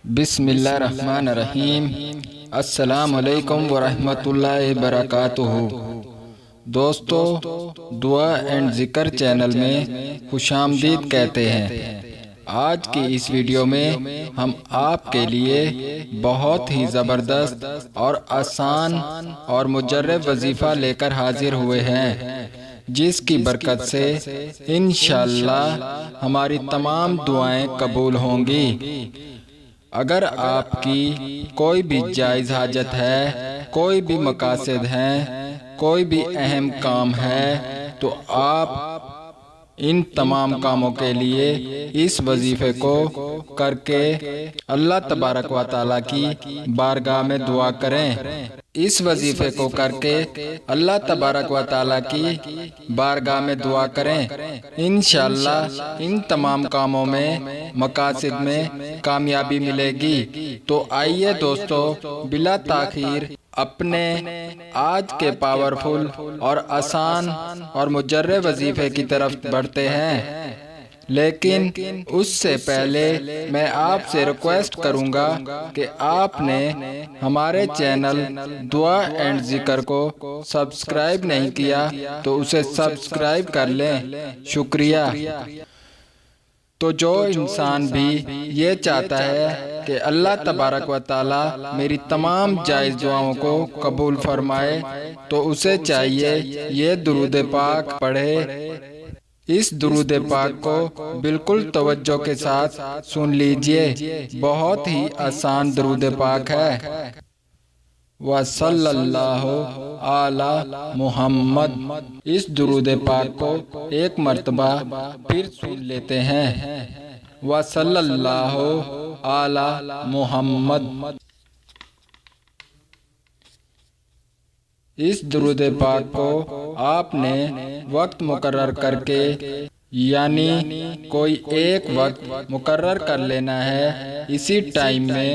بسم اللہ الرحمن الرحیم۔ السلام علیکم ورحمۃ اللہ وبرکاتہ۔ دوستو، دعا اینڈ ذکر چینل میں خوش آمدید کہتے ہیں۔ آج کی اس ویڈیو میں ہم آپ کے لیے بہت ہی زبردست اور آسان اور مجرب وظیفہ لے کر حاضر ہوئے ہیں، جس کی برکت سے انشاءاللہ ہماری تمام دعائیں قبول ہوں گی۔ اگر آپ کی کوئی بھی جائز حاجت ہے، کوئی بھی مقاصد ہیں، کوئی بھی اہم کام ہے، تو آپ ان تمام کاموں کے لیے اس وظیفے کو کر کے اللہ تبارک و تعالیٰ کی بارگاہ میں دعا کریں۔ اس وظیفے کو کر کے اللہ تبارک و تعالیٰ کی بارگاہ میں دعا کریں، انشاءاللہ ان تمام کاموں میں، مقاصد میں کامیابی ملے گی۔ تو آئیے دوستو، بلا تاخیر اپنے آج کے پاورفل اور آسان اور مجرب وظیفے کی طرف بڑھتے ہیں۔ لیکن اس سے پہلے میں آپ سے ریکویسٹ کروں گا کہ آپ نے ہمارے چینل دعا اینڈ ذکر کو سبسکرائب نہیں کیا تو اسے سبسکرائب کر لیں، شکریہ۔ تو جو انسان بھی یہ چاہتا ہے کہ اللہ تبارک و تعالیٰ میری تمام جائز دعاؤں کو قبول فرمائے، تو اسے چاہیے یہ درود پاک پڑھے۔ اس درود پاک کو بالکل توجہ کے ساتھ سن لیجئے، بہت ہی آسان درود پاک ہے۔ وصلی اللہ علی محمد۔ اس درود پاک کو ایک مرتبہ پھر سن لیتے ہیں۔ وصلی اللہ علی محمد۔ اس درود پاک کو آپ نے وقت مقرر کر کے، یعنی کوئی ایک وقت مقرر کر لینا ہے۔ اسی ٹائم میں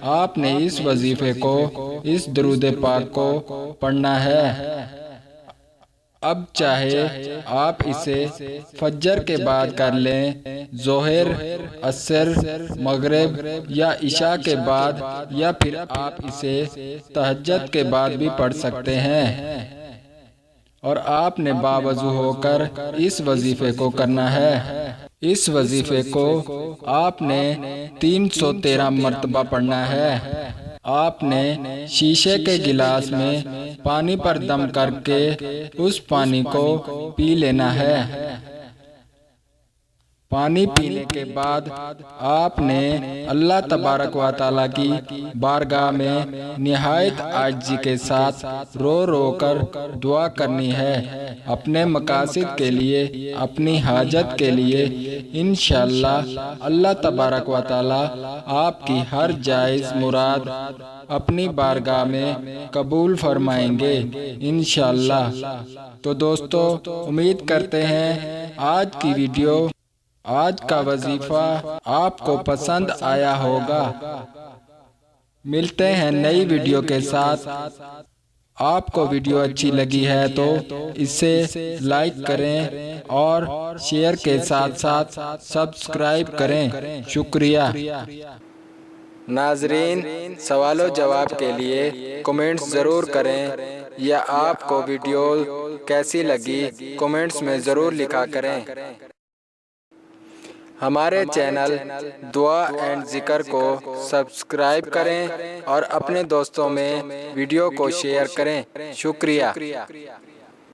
آپ نے اس وظیفے کو، اس درود پاک کو پڑھنا ہے۔ اب چاہے آپ اسے فجر کے بعد کر لیں، ظہر، عصر، مغرب یا عشاء کے بعد، یا پھر آپ اسے تہجد کے بعد بھی پڑھ سکتے ہیں۔ اور آپ نے باوضو ہو کر اس وظیفے کو کرنا ہے۔ اس وظیفے کو آپ نے 313 مرتبہ پڑھنا ہے۔ آپ نے شیشے کے گلاس میں پانی پر دم کر کے اس پانی کو پی لینا ہے۔ پانی پینے کے بعد آپ نے اللہ تبارک و تعالیٰ کی بارگاہ میں نہایت عاجزی کے ساتھ رو رو کر دعا کرنی ہے، اپنے مقاصد کے لیے، اپنی حاجت کے لیے۔ انشاءاللہ اللہ تبارک و تعالیٰ آپ کی ہر جائز مراد اپنی بارگاہ میں قبول فرمائیں گے انشاءاللہ۔ تو دوستو، امید کرتے ہیں آج کی ویڈیو، آج کا وظیفہ آپ کو پسند آیا ہوگا۔ ملتے ہیں نئی ویڈیو کے ساتھ۔ آپ کو ویڈیو اچھی لگی ہے تو اسے لائک کریں اور شیئر کے ساتھ ساتھ سبسکرائب کریں، شکریہ۔ ناظرین، سوال و جواب کے لیے کمنٹس ضرور کریں، یا آپ کو ویڈیو کیسی لگی کمنٹس میں ضرور لکھا کریں۔ ہمارے چینل دعا اینڈ ذکر کو سبسکرائب کریں اور اپنے دوستوں میں ویڈیو کو شیئر کریں، شکریہ۔